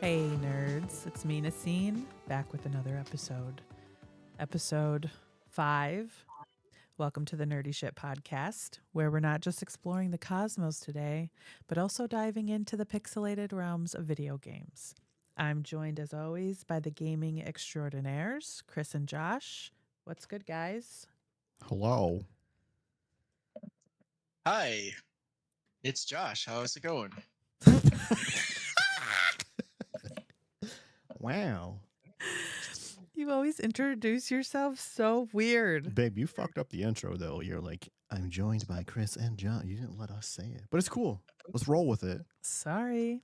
Hey nerds, it's me Nacine, back with another episode. Episode 5. Welcome to the Nerdy Shit Podcast, where we're not just exploring the cosmos today, but also diving into the pixelated realms of video games. I'm joined as always by the gaming extraordinaires, Chris and Josh. What's good, guys? Hello. Hi, it's Josh. How's it going? Wow. You always introduce yourself so weird. Babe, you fucked up the intro, though. You're like, I'm joined by Chris and John. You didn't let us say it. But it's cool. Let's roll with it. Sorry.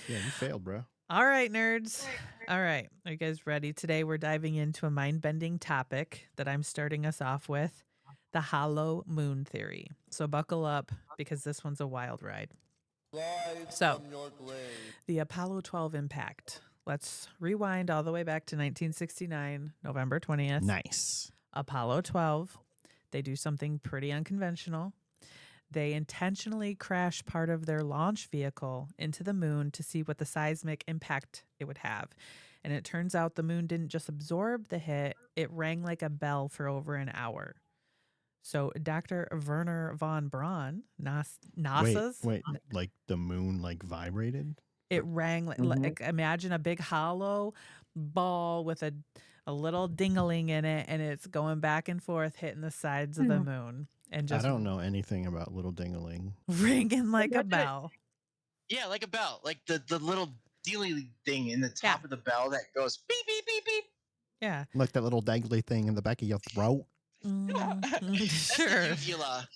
Yeah, you failed, bro. All right, nerds. All right. Are you guys ready? Today we're diving into a mind-bending topic that I'm starting us off with, the hollow moon theory. So buckle up because this one's a wild ride. So, the Apollo 12 impact. Let's rewind all the way back to 1969, November 20th. Nice. Apollo 12. They do something pretty unconventional. They intentionally crash part of their launch vehicle into the moon to see what the seismic impact it would have. And it turns out the moon didn't just absorb the hit, it rang like a bell for over an hour. So Dr. Werner von Braun, NASA's... Wait, like the moon vibrated? It rang like imagine a big hollow ball with a little dingling in it, and it's going back and forth hitting the sides of the moon. And just I don't know anything about little dingling. ringing like a bell. Yeah, like a bell, like the little dealy thing in the top of the bell that goes beep beep beep beep. Yeah, Like that little dangly thing in the back of your throat. That's sure. the uvula.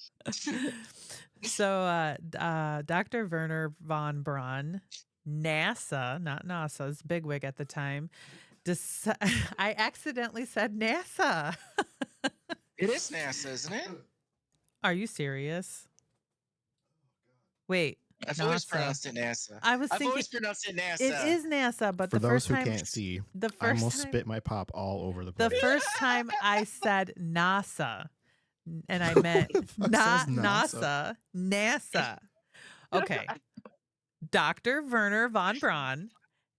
So Dr. Werner von Braun, NASA, not NASA's bigwig at the time, I accidentally said NASA. It is NASA, isn't it? Are you serious? Wait. I've NASA. always pronounced it NASA. I've always pronounced it NASA. It is NASA, but For the those first who time, can't see, the I first almost time, spit my pop all over the the place. first time I said NASA, and I meant not says NASA, NASA. Okay. Dr. Werner von Braun,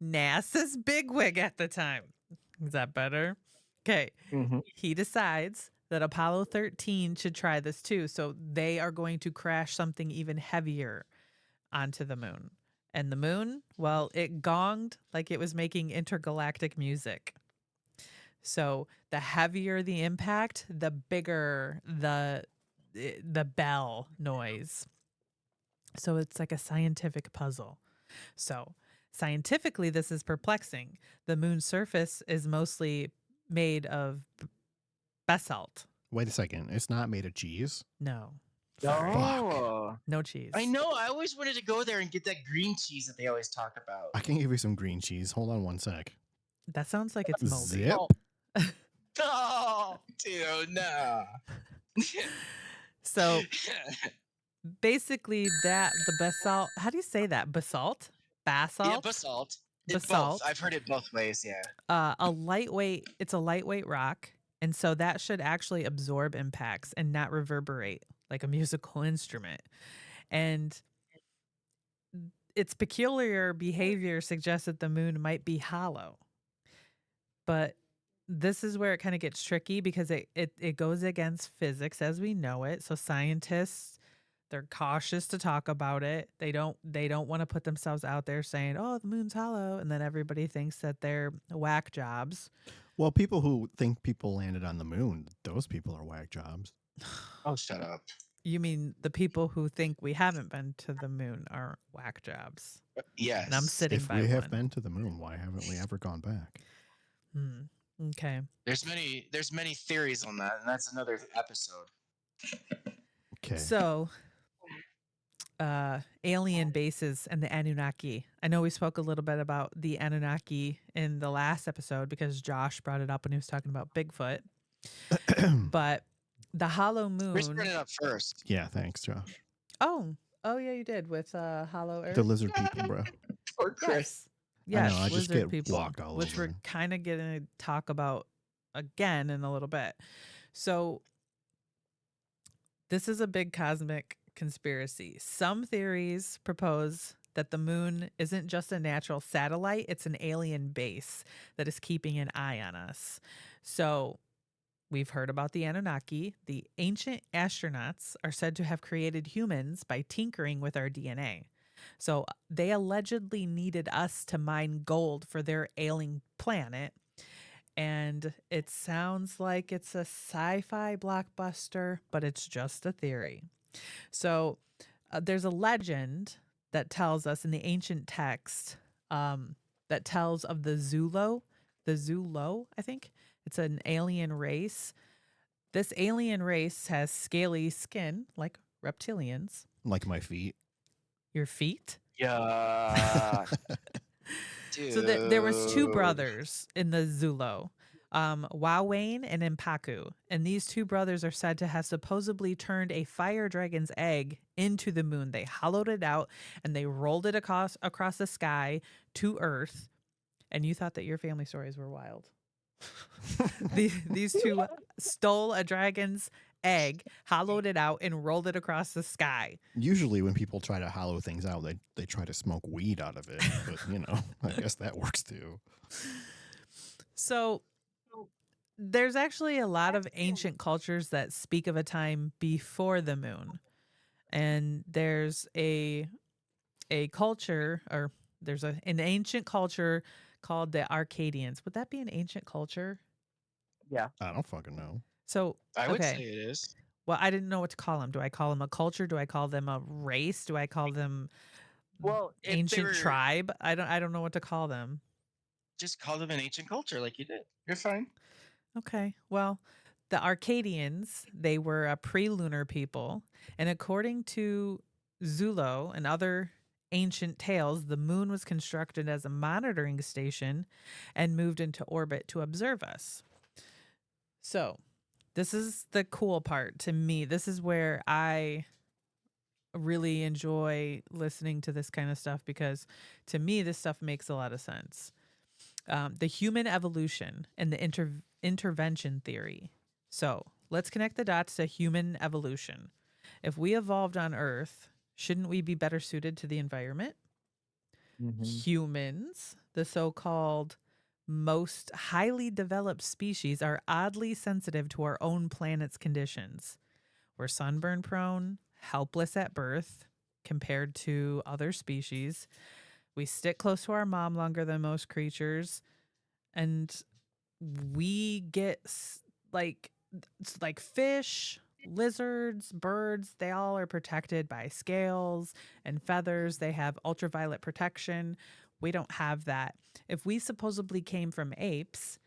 NASA's bigwig at the time. Is that better? Okay. He decides that Apollo 13 should try this too. So they are going to crash something even heavier onto the moon. And the moon, well, it gonged like it was making intergalactic music. So the heavier the impact, the bigger the bell noise. So it's like a scientific puzzle. So scientifically, this is perplexing. The moon's surface is mostly made of basalt. Wait a second. It's not made of cheese? No. Oh, No cheese. I know. I always wanted to go there and get that green cheese that they always talk about. I can give you some green cheese. Hold on one sec. That sounds like it's moldy. Zip. Oh, dude, no. So basically the basalt, how do you say that? Basalt? Basalt? Yeah, basalt. It's Basalt. both. I've heard it both ways, yeah. It's a lightweight rock. And so that should actually absorb impacts and not reverberate like a musical instrument. And its peculiar behavior suggests that the moon might be hollow. But this is where it kind of gets tricky because it goes against physics as we know it. So scientists, they're cautious to talk about it. They don't want to put themselves out there saying, "Oh, the moon's hollow," and then everybody thinks that they're whack jobs. Well, people who think people landed on the moon, those people are whack jobs. Oh, shut up. You mean the people who think we haven't been to the moon are whack jobs? Yes. And I'm sitting If by we have one. been to the moon, why haven't we ever gone back? Okay. There's many theories on that, and that's another episode. Okay. So, alien bases and the Anunnaki. I know we spoke a little bit about the Anunnaki in the last episode because Josh brought it up when he was talking about Bigfoot. But the hollow moon. Chris brought it up first. Yeah, thanks, Josh. Oh yeah, you did with Hollow Earth. The lizard people, bro. Or Chris. Yes, I know, I just lizard get people, walked all which over. we're kind of going to talk about again in a little bit. So this is a big cosmic conspiracy. Some theories propose that the moon isn't just a natural satellite, it's an alien base that is keeping an eye on us. So we've heard about the Anunnaki. The ancient astronauts are said to have created humans by tinkering with our DNA. So they allegedly needed us to mine gold for their ailing planet. And it sounds like it's a sci-fi blockbuster, but it's just a theory. So there's a legend that tells us in the ancient text that tells of the Zulo, I think. It's an alien race. This alien race has scaly skin like reptilians. Like my feet. Your feet? Yeah, So there was two dude. brothers in the Zulo, Wawane and Impaku, and these two brothers are said to have supposedly turned a fire dragon's egg into the moon. They hollowed it out and they rolled it across the sky to Earth. And you thought that your family stories were wild. These two stole a dragon's egg, hollowed it out, and rolled it across the sky. Usually when people try to hollow things out, they try to smoke weed out of it. But, I guess that works too. So there's actually a lot of ancient cultures that speak of a time before the moon. And there's an ancient culture called the Arcadians. Would that be an ancient culture? Yeah, I don't fucking know. So, I would okay. say it is. Well, I didn't know what to call them. Do I call them a culture? Do I call them a race? Do I call them Well, if they ancient were, tribe? I don't know what to call them. just call them an ancient culture, like you did. You're fine. Okay. Well, the Arcadians, they were a pre-lunar people, and according to Zulo and other ancient tales, the moon was constructed as a monitoring station and moved into orbit to observe us. So, this is the cool part to me. This is where I really enjoy listening to this kind of stuff because to me, this stuff makes a lot of sense. The human evolution and the intervention theory. So let's connect the dots to human evolution. If we evolved on Earth, shouldn't we be better suited to the environment? Humans, the so-called most highly developed species, are oddly sensitive to our own planet's conditions. We're sunburn prone, helpless at birth compared to other species. We stick close to our mom longer than most creatures. And we get like fish, lizards, birds, they all are protected by scales and feathers. They have ultraviolet protection. We don't have that. If we supposedly came from apes'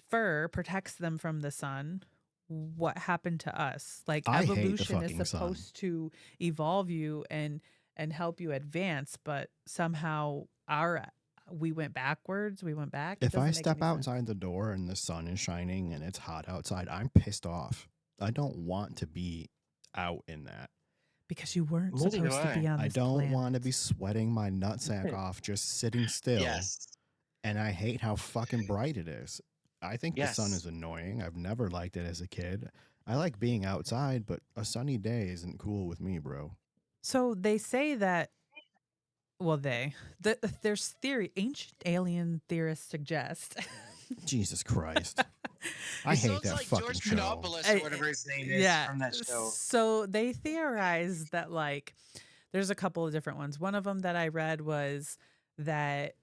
fur protects them from the sun. What happened to us? Like I hate the evolution is fucking sun. supposed to evolve you and help you advance, but somehow we went backwards. We went back. It If I doesn't make step any sense. outside the door and the sun is shining and it's hot outside, I'm pissed off. I don't want to be out in that. Because you weren't Neither do supposed to be I. on I this don't planet. want to be sweating my nutsack off just sitting still. Yes. And I hate how fucking bright it is. I think the sun Yes. is annoying. I've never liked it as a kid. I like being outside, but a sunny day isn't cool with me, bro. So they say that, well, there's theory, ancient alien theorists suggest. Jesus Christ. I It hate sounds that like fucking George show. Panopoulos or whatever his name is Yeah. from that show. So they theorize that, like, there's a couple of different ones. One of them that I read was that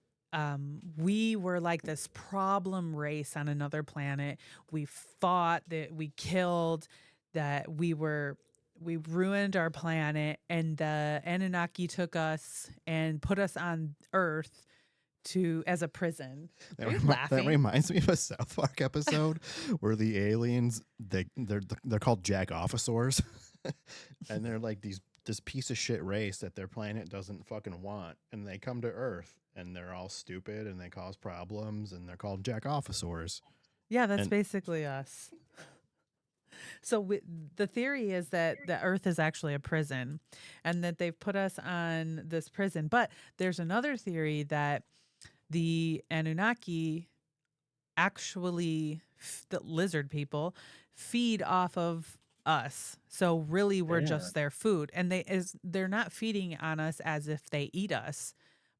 we were like this problem race on another planet. We fought, that we killed, that we ruined our planet, and the Anunnaki took us and put us on Earth as a prison. Are you That laughing? reminds me of a South Park episode where the aliens they're called Jagoffisors, and they're like this piece of shit race that their planet doesn't fucking want, and they come to Earth and they're all stupid and they cause problems and they're called Jagoffisors. Yeah, that's And- basically us. So the theory is that the Earth is actually a prison and that they've put us on this prison. But there's another theory that the Anunnaki actually, the lizard people, feed off of us. So really we're Yeah. just their food. And they're not feeding on us as if they eat us,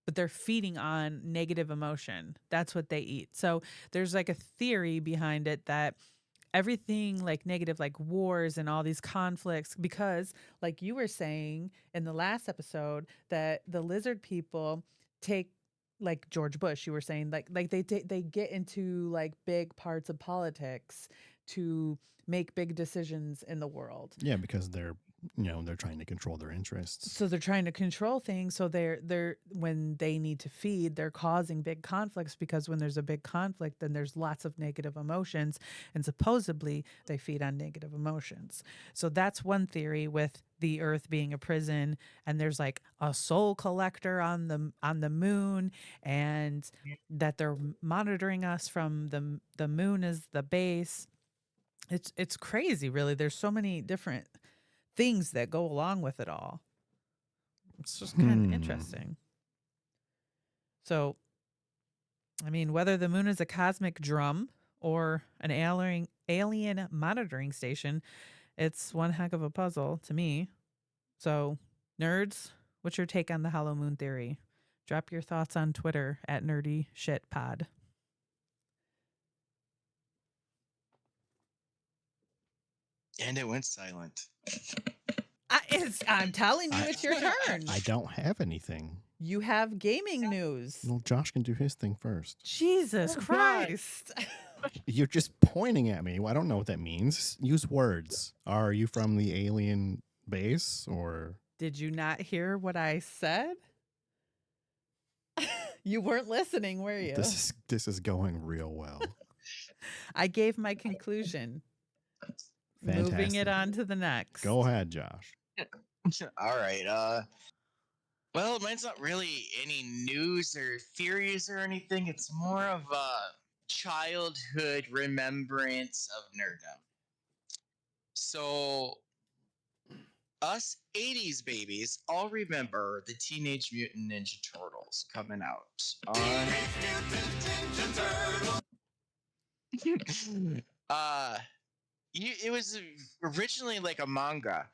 but they're feeding on negative emotion. That's what they eat. So there's like a theory behind it that everything like negative, like wars and all these conflicts, because like you were saying in the last episode that the lizard people take, like George Bush, you were saying like they get into like big parts of politics to make big decisions in the world. Yeah, because they're trying to control their interests. So they're trying to control things, so they're when they need to feed, they're causing big conflicts, because when there's a big conflict then there's lots of negative emotions, and supposedly they feed on negative emotions. So that's one theory, with the earth being a prison, and there's like a soul collector on the moon, and that they're monitoring us from the moon as the base. It's crazy, really. There's so many different things that go along with it all. It's just kind of interesting. So, I mean, whether the moon is a cosmic drum or an alien monitoring station, it's one heck of a puzzle to me. So, nerds, what's your take on the hollow moon theory? Drop your thoughts on Twitter at nerdyshitpod. And it went silent. I'm telling you, it's your turn. I don't have anything. You have gaming news. Well, Josh can do his thing first. Jesus Christ. You're just pointing at me. Well, I don't know what that means. Use words. Are you from the alien base or? Did you not hear what I said? You weren't listening, were you? This is going real well. I gave my conclusion. Fantastic. Moving it on to the next. Go ahead, Josh. All right. Well, mine's not really any news or theories or anything. It's more of a childhood remembrance of nerddom. So, us 80s babies all remember the Teenage Mutant Ninja Turtles coming out on. It was originally like a manga,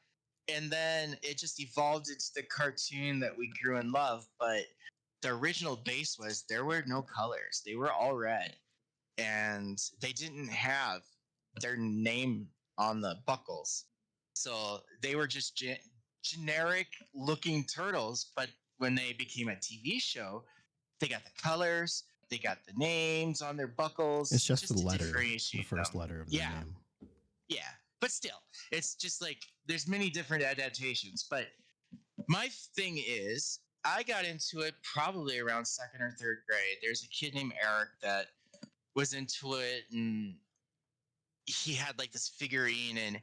and then it just evolved into the cartoon that we grew and love. But the original base was there were no colors; they were all red, and they didn't have their name on the buckles, so they were just generic looking turtles. But when they became a TV show, they got the colors, they got the names on their buckles. It's just the to letter, the differentiate first them. letter of the name. Yeah, but still, it's just like there's many different adaptations. But my thing is, I got into it probably around second or third grade. There's a kid named Eric that was into it, and he had like this figurine, and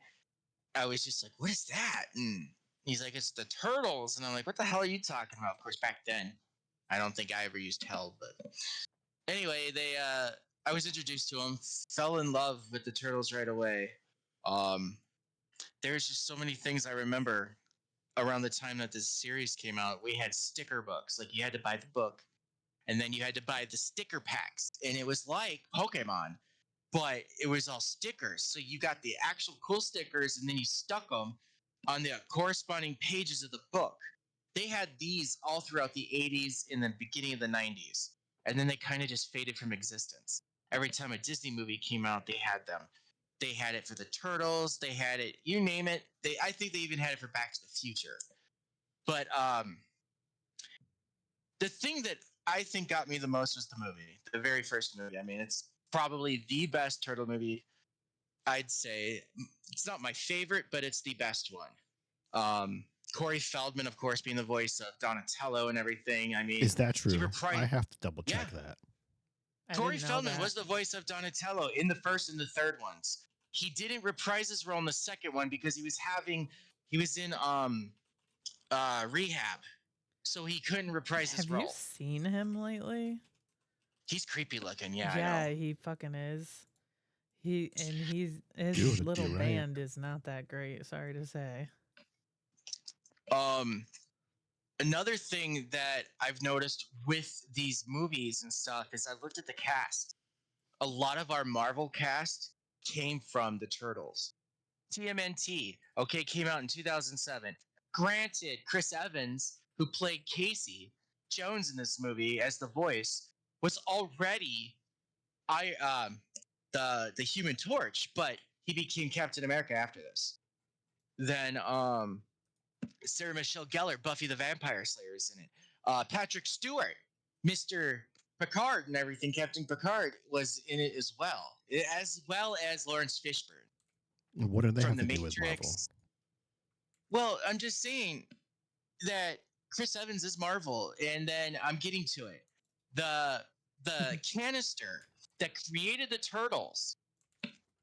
I was just like, "What is that?" And he's like, "It's the turtles," and I'm like, "What the hell are you talking about?" Of course, back then, I don't think I ever used hell, but anyway, I was introduced to him, fell in love with the turtles right away. There's just so many things I remember around the time that this series came out. We had sticker books, like you had to buy the book, and then you had to buy the sticker packs, and it was like Pokemon, but it was all stickers. So you got the actual cool stickers, and then you stuck them on the corresponding pages of the book. They had these all throughout the 80s and the beginning of the 90s, and then they kind of just faded from existence. Every time a Disney movie came out, they had them. They had it for the Turtles. They had it, you name it. I think they even had it for Back to the Future. But the thing that I think got me the most was the movie, the very first movie. I mean, it's probably the best turtle movie. I'd say it's not my favorite, but it's the best one. Corey Feldman, of course, being the voice of Donatello and everything. I mean, is that true? I have to double check that. Corey Feldman was the voice of Donatello in the first and the third ones. He didn't reprise his role in the second one because he was in rehab, so he couldn't reprise his role. Have you seen him lately? He's creepy looking, yeah. Yeah, he fucking is. His little band is not that great. Sorry to say. Another thing that I've noticed with these movies and stuff is I've looked at the cast. A lot of our Marvel cast came from the Turtles. TMNT, okay, came out in 2007. Granted, Chris Evans, who played Casey Jones in this movie as the voice, was already the Human Torch, but he became Captain America after this. Then Sarah Michelle Gellar, Buffy the Vampire Slayer, is in it. Patrick Stewart, Mr. Picard and everything, Captain Picard, was in it as well as Lawrence Fishburne What do they from have The to do with Marvel? Matrix. Well, I'm just saying that Chris Evans is Marvel, and then I'm getting to it. The canister that created the Turtles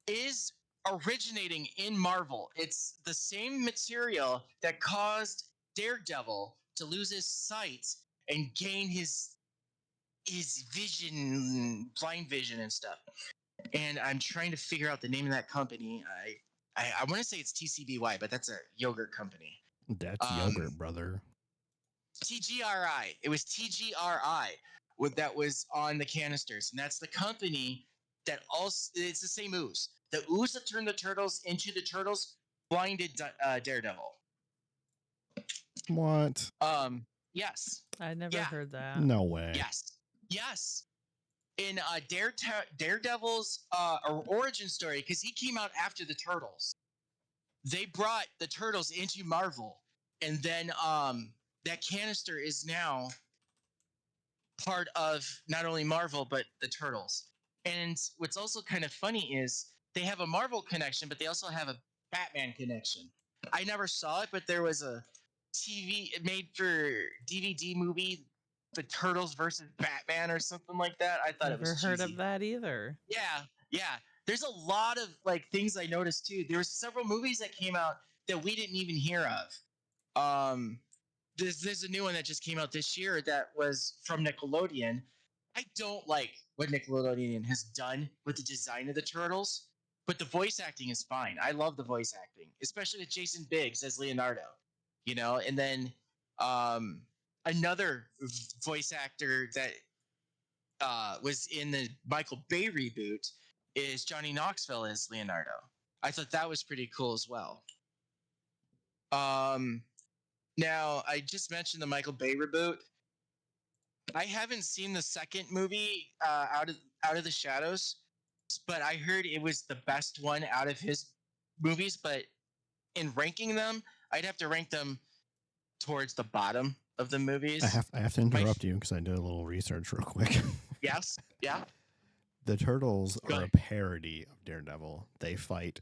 is originating in Marvel. It's the same material that caused Daredevil to lose his sight and gain his vision, blind vision and stuff. And I'm trying to figure out the name of that company. I want to say it's TCBY, but that's a yogurt company. That's yogurt, brother. TGRI. It was TGRI that was on the canisters, and that's the company that also, it's the same ooze. The ooze that turned the Turtles into the Turtles blinded Daredevil. What? Yes. I never Yeah. heard that. No way. Yes. In Daredevil's origin story, because he came out after the Turtles, they brought the Turtles into Marvel, and then that canister is now part of not only Marvel but the Turtles. And what's also kind of funny is they have a Marvel connection, but they also have a Batman connection. I never saw it, but there was a TV made for DVD movie, The Turtles versus Batman or something like that. I thought it Never was heard cheesy. of that either. Yeah. There's a lot of like things I noticed too. There were several movies that came out that we didn't even hear of. There's a new one that just came out this year that was from Nickelodeon. I don't like what Nickelodeon has done with the design of the Turtles, but the voice acting is fine. I love the voice acting, especially with Jason Biggs as Leonardo. And then another voice actor that was in the Michael Bay reboot is Johnny Knoxville as Leonardo. I thought that was pretty cool as well. Now, I just mentioned the Michael Bay reboot. I haven't seen the second movie, Out of the Shadows, but I heard it was the best one out of his movies. But in ranking them, I'd have to rank them towards the bottom of the movies. I have to interrupt you because I did a little research real quick. Yes. Yeah. The Turtles Go are a ahead. parody of Daredevil. They fight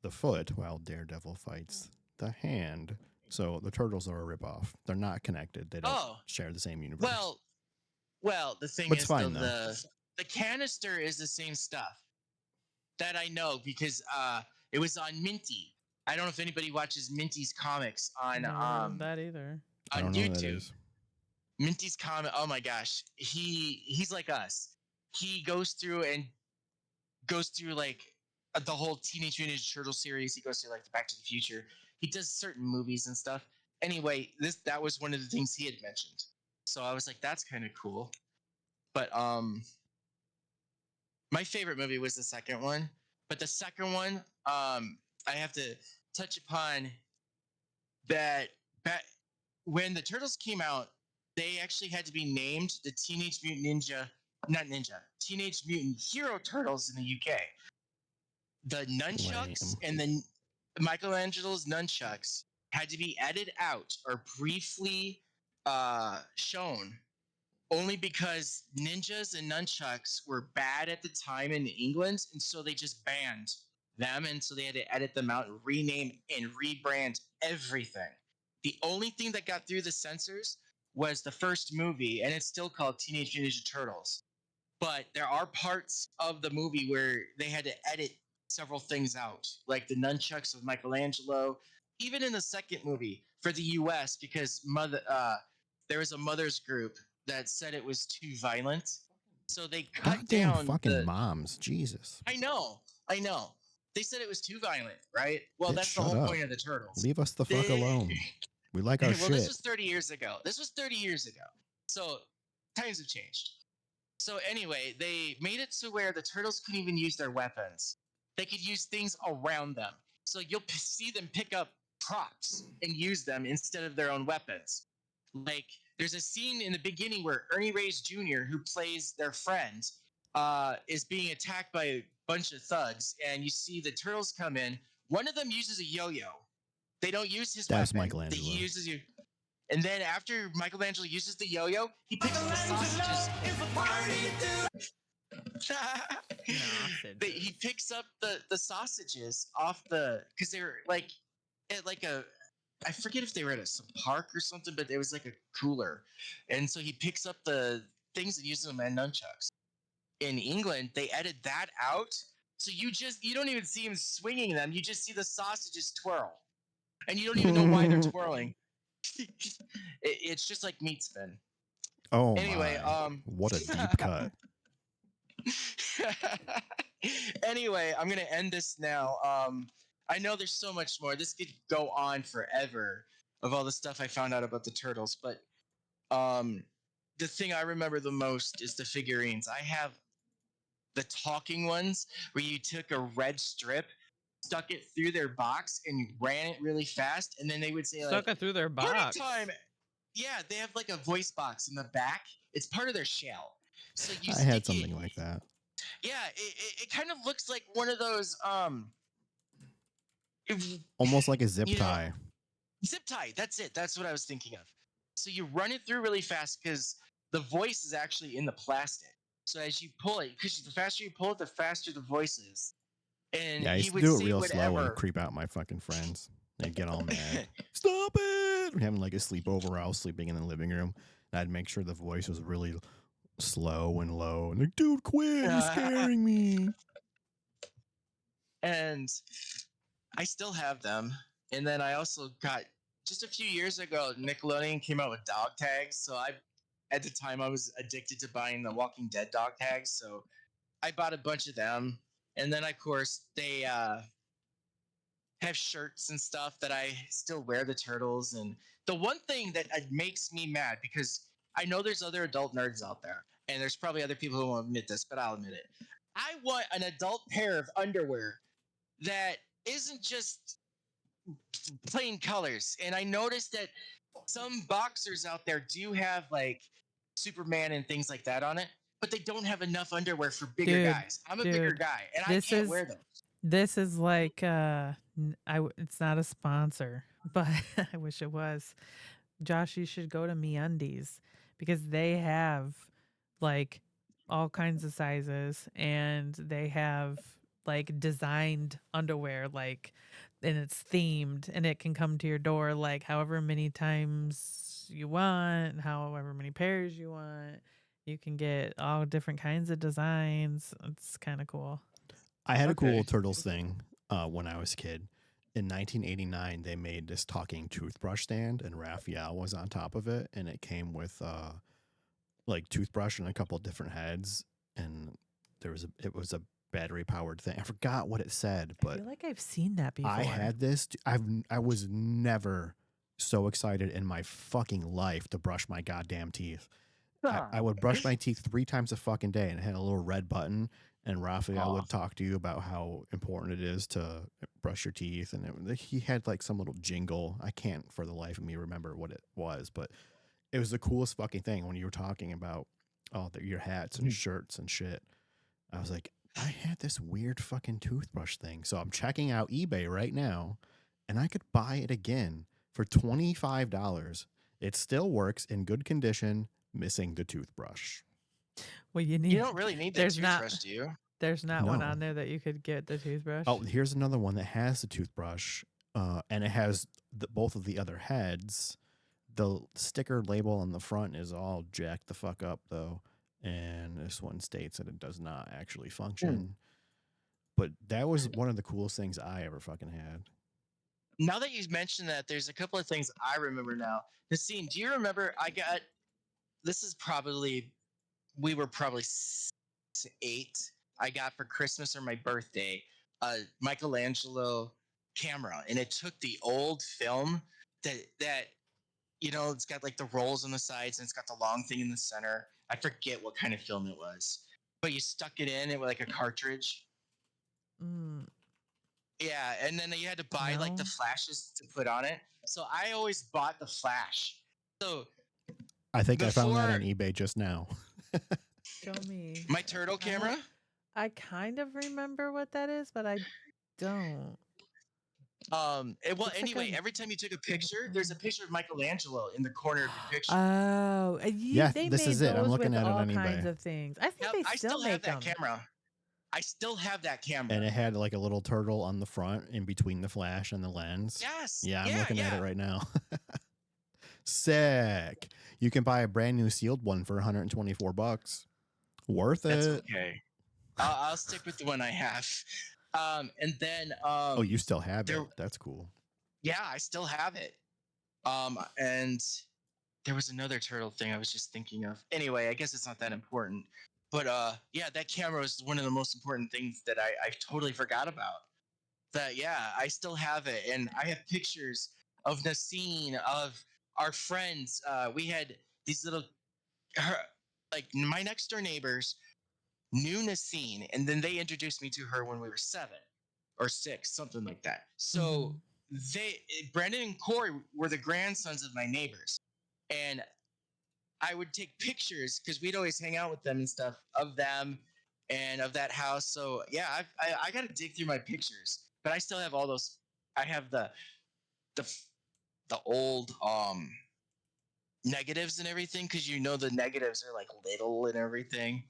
the foot while Daredevil fights the hand. So the Turtles are a ripoff. They're not connected. They don't share the same universe. Well, the thing But is, it's fine, the canister is the same stuff. That I know because it was on Minty. I don't know if anybody watches Minty's comics on Never heard of that either. I on don't know what that YouTube. is. Minty's comic. Oh my gosh, he's like us. He goes through like the whole Teenage Mutant Ninja Turtle series. He goes through like the Back to the Future. He does certain movies and stuff. Anyway, that was one of the things he had mentioned. So I was like, that's kind of cool. But my favorite movie was the second one. But the second one, I have to touch upon that when the Turtles came out, they actually had to be named the Teenage Mutant Teenage Mutant Hero Turtles in the UK. The nunchucks and the Michelangelo's nunchucks had to be edited out or briefly shown only because ninjas and nunchucks were bad at the time in England, and so they just banned them, and so they had to edit them out and rename and rebrand everything. The only thing that got through the censors was the first movie, and it's still called Teenage Mutant Ninja Turtles. But there are parts of the movie where they had to edit several things out, like the nunchucks of Michelangelo. Even in the second movie for the U.S., because there was a mothers group that said it was too violent, so they cut Goddamn down fucking moms, Jesus. I know. They said it was too violent, right? Well, Bitch, that's the shut whole up. point of the Turtles. Leave us the fuck alone. We like our well, shit. this was 30 years ago. So times have changed. So anyway, they made it to where the Turtles couldn't even use their weapons. They could use things around them. So you'll see them pick up props and use them instead of their own weapons. Like there's a scene in the beginning where Ernie Reyes Jr., who plays their friend, is being attacked by a bunch of thugs, and you see the turtles come in. One of them uses a yo-yo. They don't use his That's weapon. He Michelangelo. uses you. And then after Michelangelo uses the yo-yo, he picks up the sausages. He picks up the sausages off because they're like at like a, I forget if they were at some park or something, but it was like a cooler, and so he picks up the things and uses them as nunchucks. In England, they edited that out, so you don't even see him swinging them. You just see the sausages twirl, and you don't even know why they're twirling. It's just like meat spin. Oh Anyway, my! What a deep cut. Anyway, I'm gonna end this now. I know there's so much more. This could go on forever of all the stuff I found out about the turtles, but the thing I remember the most is the figurines. I have the talking ones where you took a red strip, stuck it through their box, and you ran it really fast, and then they would say Stuck like it through their "Party box. time!" Yeah, they have like a voice box in the back. It's part of their shell. So you I stick had something it. like that. Yeah, it kind of looks like one of those Almost like a zip you know, tie. zip tie. That's it. That's what I was thinking of. So you run it through really fast because the voice is actually in the plastic. So as you pull it, because the faster you pull it, the faster the voice is. And Yeah, I he used to would do it say real slow and whatever. creep out my fucking friends. They'd get all mad. Stop it! We're having like a sleepover. I was sleeping in the living room. And I'd make sure the voice was really slow and low. And like, dude, quit! You're scaring me. And I still have them. And then I also got just a few years ago, Nickelodeon came out with dog tags. So at the time, I was addicted to buying the Walking Dead dog tags. So I bought a bunch of them. And then, of course, they have shirts and stuff that I still wear the turtles. And the one thing that makes me mad, because I know there's other adult nerds out there, and there's probably other people who won't admit this, but I'll admit it. I want an adult pair of underwear that isn't just plain colors. And I noticed that some boxers out there do have like Superman and things like that on it, but they don't have enough underwear for bigger guys. I'm a bigger guy, and I can't wear those. This is like it's not a sponsor, but I wish it was. Josh, you should go to MeUndies because they have like all kinds of sizes and they have like designed underwear like and it's themed and it can come to your door like however many times you want, however many pairs you want. You can get all different kinds of designs. It's kind of cool. I had a cool Turtles thing when I was a kid. In 1989, they made this talking toothbrush stand, and Raphael was on top of it, and it came with like toothbrush and a couple of different heads, and it was a battery powered thing. I forgot what it said, but I feel like I've seen that before. I had this. I was never so excited in my fucking life to brush my goddamn teeth. I would brush my teeth 3 times a fucking day, and it had a little red button. And Raphael would talk to you about how important it is to brush your teeth. And he had like some little jingle. I can't for the life of me remember what it was, but it was the coolest fucking thing when you were talking about your hats and shirts and shit. I was like, I had this weird fucking toothbrush thing. So I'm checking out eBay right now, and I could buy it again for $25. It still works in good condition, missing the toothbrush. Well, you don't really need the toothbrush, do you? There's not one on there that you could get the toothbrush. Oh, here's another one that has the toothbrush, and it has both of the other heads. The sticker label on the front is all jacked the fuck up, though, and this one states that it does not actually function. But that was one of the coolest things I ever fucking had. Now that you mentioned that, there's a couple of things I remember now. Nacine, do you remember we were probably 8. I got for Christmas or my birthday a Michelangelo camera, and it took the old film that it's got like the rolls on the sides and it's got the long thing in the center. I forget what kind of film it was, but you stuck it in it with like a cartridge. Yeah, and then you had to buy like the No. flashes to put on it. So I always bought the flash. So I think I found that before on eBay just now. Show me. my turtle I don't. camera, I kind of remember what that is, but I don't. well, Looks like anyway, a. every time you took a picture, there's a picture of Michelangelo in the corner of your picture. Oh, Yeah, they this made is it. I'm those looking with at it all on kinds eBay. of things. I think Yep, they I still still have make that them. camera. I still have that camera. And it had like a little turtle on the front in between the flash and the lens. Yes. Yeah, I'm Yeah, looking at yeah. it right now. Sick. You can buy a brand new sealed one for $124. Worth That's it. okay. I'll stick with the one I have. And then Oh, you still have there, it. That's cool. yeah, I still have it. And there was another turtle thing I was just thinking of. Anyway, I guess it's not that important. But yeah, that camera is one of the most important things that I totally forgot about. That yeah, I still have it, and I have pictures of Nacine, of our friends. We had these little, her, like my next door neighbors knew Nacine, and then they introduced me to her when we were 7 or 6, something like that. So they, Brandon and Corey, were the grandsons of my neighbors, and I would take pictures because we'd always hang out with them and stuff of them and of that house. So yeah, I got to dig through my pictures, but I still have all those. I have the the old negatives and everything because the negatives are like little and everything.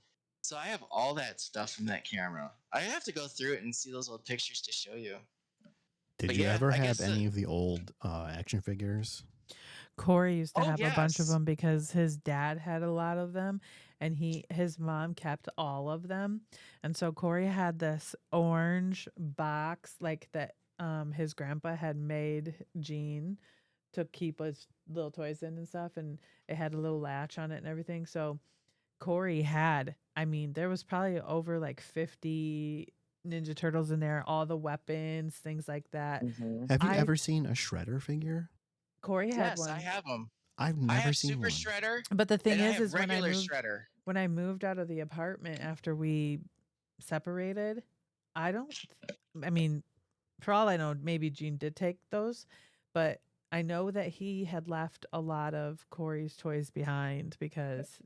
So I have all that stuff from that camera. I have to go through it and see those old pictures to show you. Did But you yeah, ever I have guess any of the old action figures? Corey used to oh have a bunch of yes. them because his dad had a lot of them, and his mom kept all of them. And so Corey had this orange box like that his grandpa had made Gene to keep his little toys in and stuff, and it had a little latch on it and everything. So Corey had, I mean, there was probably over like 50 Ninja Turtles in there, all the weapons, things like that. Mhm. Have you I ever seen a Shredder figure? Corey had Yes, I one. have them. I've I never have seen Super one. Shredder But the thing and I is have when I regular moved Shredder. out of the apartment after we separated, I don't I mean, for all I know, maybe Gene did take those, but I know that he had left a lot of Corey's toys behind because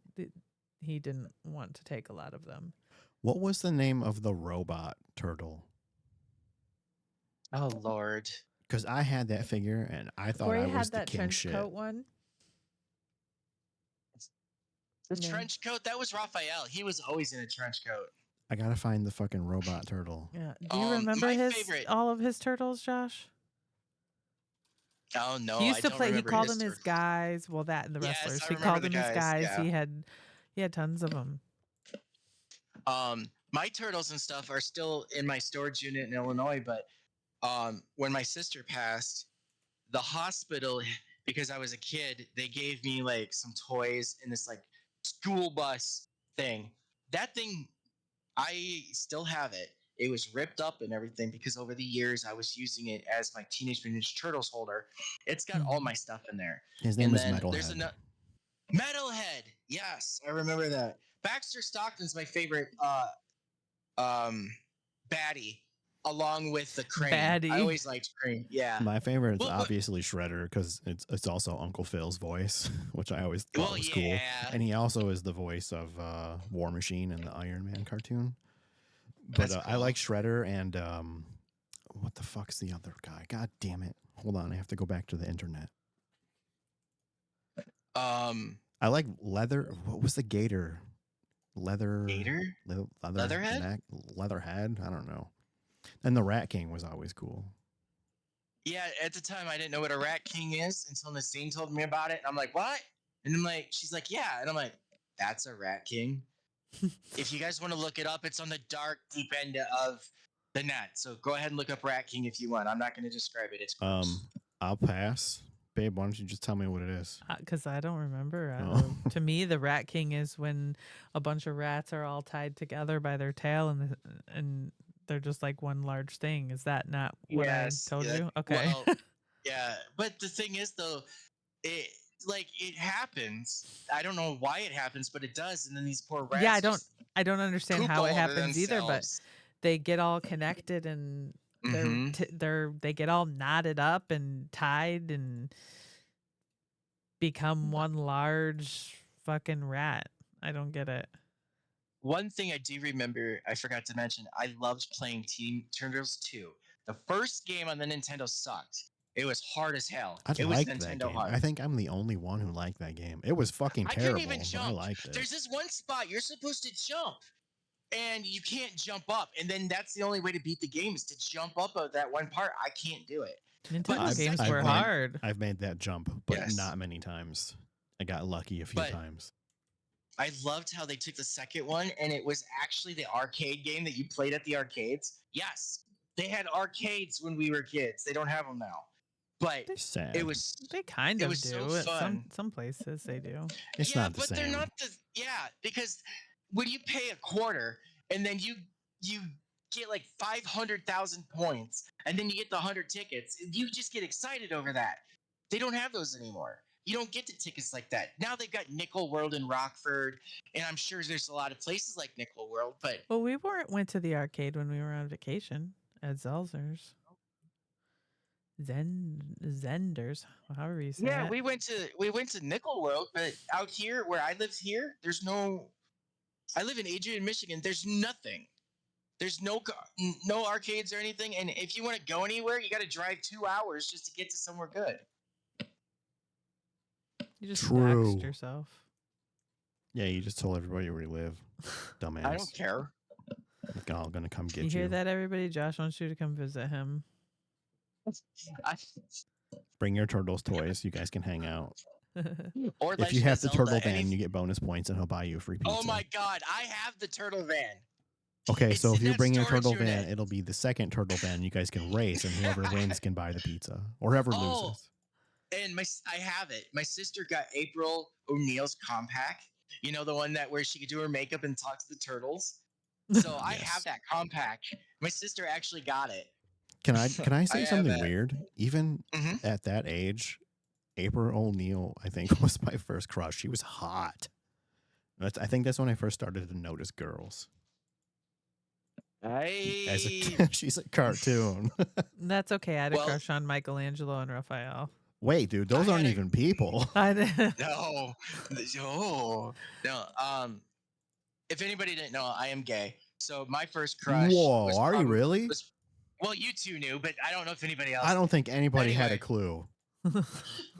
he didn't want to take a lot of them. What was the name of the robot turtle? Oh Lord. Because I had that figure and I thought Corey I was had the that king trench shit. coat one. The Yeah. trench coat, that was Raphael. He was always in a trench coat. I gotta find the fucking robot turtle. Yeah. Do you remember My favorite. all of his turtles, Josh? Oh no, He I used to don't play. He remember called his them his turtles. guys. Well, that and the Yes, wrestlers. I He remember called the them his guys. guys. Yeah. He had tons of them. My turtles and stuff are still in my storage unit in Illinois, but when my sister passed, the hospital, because I was a kid, they gave me like some toys in this like school bus thing. That thing, I still have it. It was ripped up and everything because over the years I was using it as my Teenage Mutant Ninja Turtles holder. It's got all my stuff in there. His name And was then there's Metalhead. Metalhead. Yes, I remember that. Baxter Stockton's my favorite baddie, along with the Crane. I Baddie. always liked Crane. Yeah. My favorite is Well, but- obviously Shredder because it's also Uncle Phil's voice, which I always thought Well, was cool. yeah. And he also is the voice of War Machine in the Iron Man cartoon. But That's I cool. like Shredder and what the fuck's the other guy? God damn it! Hold on, I have to go back to the internet. I like Leather. What was the Gator? Gator? Leatherhead? Leatherhead? I don't know. And the Rat King was always cool. Yeah, at the time I didn't know what a Rat King is until Nacine told me about it. And I'm like, what? And I'm like, she's like, yeah. And I'm like, that's a Rat King. If you guys want to look it up, it's on the dark deep end of the net. So go ahead and look up Rat King if you want. I'm not going to describe it. It's gross. I'll pass. Babe, why don't you just tell me what it is? Because I don't remember. Oh. To me, the Rat King is when a bunch of rats are all tied together by their tail and they're just like one large thing. Is that not what I told you? Okay. Well, yeah. But the thing is, though, it happens. I don't know why it happens, but it does. And then these poor rats. I don't understand poop how all it over happens either, but themselves. they get all connected and Mm-hmm. They get all knotted up and tied and become one large fucking rat. I don't get it. One thing I do remember, I forgot to mention, I loved playing Team Turtles 2. The first game on the Nintendo sucked. It was hard as hell. I It was liked that Nintendo game. I hard. think I'm the only one who liked that game. It was fucking I couldn't even terrible, but I jump. liked it. There's this one spot you're supposed to jump, and you can't jump up. And then that's the only way to beat the game is to jump up of that one part. I can't do it. But Nintendo the games second were one, hard. I've made that jump, but Yes. not many times. I got lucky a few But- times. I loved how they took the second one, and it was actually the arcade game that you played at the arcades. Yes, they had arcades when we were kids. They don't have them now. But It's sad. it was They kind It of was do. so At fun. some places they do. It's yeah, not the but same. they're not the because when you pay a quarter and then you get like 500,000 points and then you get the 100 tickets, you just get excited over that. They don't have those anymore. You don't get the tickets like that. Now they've got Nickel World in Rockford, and I'm sure there's a lot of places like Nickel World, but Well, we went to the arcade when we were on vacation at Zelzer's. Zenders, however you say yeah, it. we went to Nickel World, but out here where I live here, there's no. I live in Adrian, Michigan. There's nothing. There's no arcades or anything, and if you want to go anywhere, you got to drive 2 hours just to get to somewhere good. You just True. doxed yourself. Yeah, you just told everybody where you live. Dumbass. I don't care. They're all gonna come get You hear that, everybody? Josh wants you to come visit him. Bring your turtles toys. You guys can hang out. Or If you Legend have of the Zelda, turtle van, anything- you get bonus points, and he'll buy you a free pizza. Oh my god, I have the turtle van. Okay, It's so if in you're that bringing a storage turtle unit. van, it'll be the second turtle van. You guys can race, and whoever wins can buy the pizza, or whoever Oh. loses. And I have it. My sister got April O'Neil's compact. You know, the one that where she could do her makeup and talk to the turtles. So I Yes. have that compact. My sister actually got it. Can I say have something that. weird? Even Mhm. at that age, April O'Neil, I think, was my first crush. She was hot. I think that's when I first started to notice girls. As a kid, she's a cartoon. That's okay. I had a Well- crush on Michelangelo and Raphael. Wait, dude, those I aren't had a- even people. I did. No, no. If anybody didn't know, I am gay. So my first crush. Whoa, was are you probably- really? well, you two knew, but I don't know if anybody else. I don't think anybody had a Anyway. clue.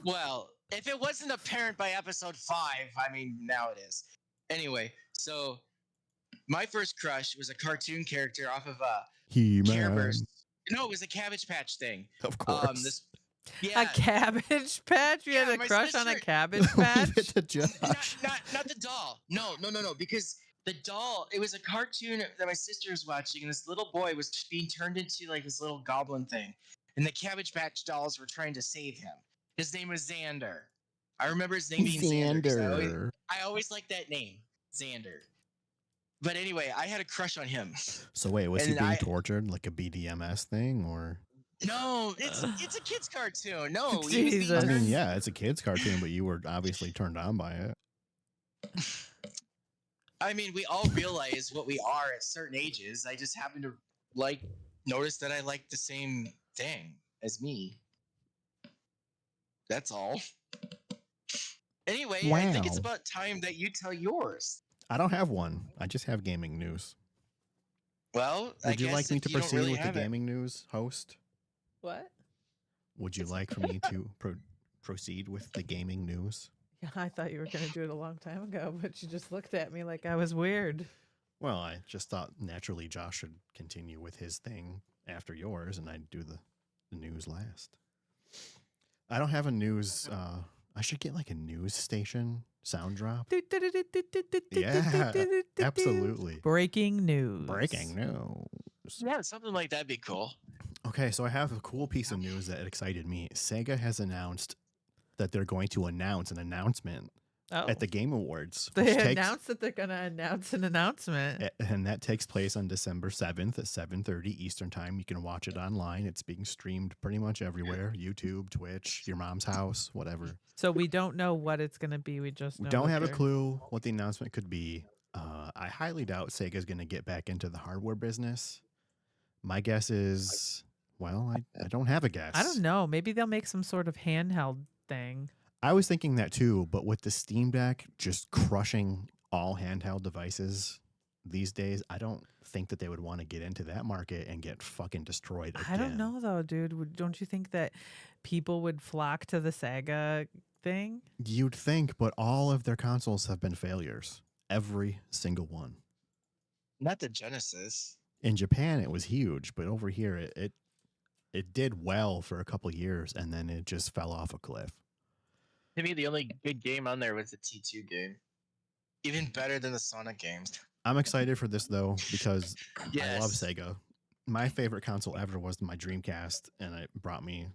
Well, if it wasn't apparent by episode 5, I mean, now it is. Anyway, so my first crush was a cartoon character off of Care He-Man. Bears. No, it was a Cabbage Patch thing. Of course. This. A Yeah. Cabbage Patch? You Yeah, had a my crush on a sister- Cabbage Leave Patch? it to Josh. not the doll. No, because the doll, it was a cartoon that my sister was watching, and this little boy was being turned into like this little goblin thing, and the Cabbage Patch dolls were trying to save him. His name was Xander. I remember his name being Xander. 'Cause Xander. I always liked that name, Xander. But anyway, I had a crush on him. So wait, was he And being I- tortured like a BDMS thing, or? No, it's a kid's cartoon. No, he was Jesus. being I mean, turned- yeah, it's a kid's cartoon, but you were obviously turned on by it. I mean, we all realize what we are at certain ages. I just happen to notice that I like the same thing as me. That's all. Anyway, I think it's Wow. about time that you tell yours. I don't have one. I just have gaming news. Well, I Would you guess like me if to you don't proceed really with the have it- gaming news, host? What? Would you like for me to proceed with the gaming news? Yeah, I thought you were going to do it a long time ago, but you just looked at me like I was weird. Well, I just thought naturally Josh should continue with his thing after yours, and I'd do the news last. I don't have a news. I should get like a news station sound drop. Yeah, absolutely. Breaking news. Breaking news. Yeah, something like that'd be cool. Okay, so I have a cool piece of news that excited me. Sega has announced that they're going to announce an announcement Oh. at the Game Awards. They which takes- announced that they're going to announce an announcement. and that takes place on December 7th at 7:30 Eastern Time. You can watch it online. It's being streamed pretty much everywhere. YouTube, Twitch, your mom's house, whatever. So we don't know what it's going to be. We just We know don't what have a they're- clue what the announcement could be. I highly doubt Sega's going to get back into the hardware business. My guess is Well, I don't have a guess. I don't know. Maybe they'll make some sort of handheld thing. I was thinking that too, but with the Steam Deck just crushing all handheld devices these days, I don't think that they would want to get into that market and get fucking destroyed again. I don't know though, dude. Don't you think that people would flock to the Sega thing? You'd think, but all of their consoles have been failures. Every single one. Not the Genesis. In Japan, it was huge, but over here, it did well for a couple years, and then it just fell off a cliff. To me, the only good game on there was the T2 game. Even better than the Sonic games. I'm excited for this though because Yes. I love Sega. My favorite console ever was my Dreamcast, and it brought me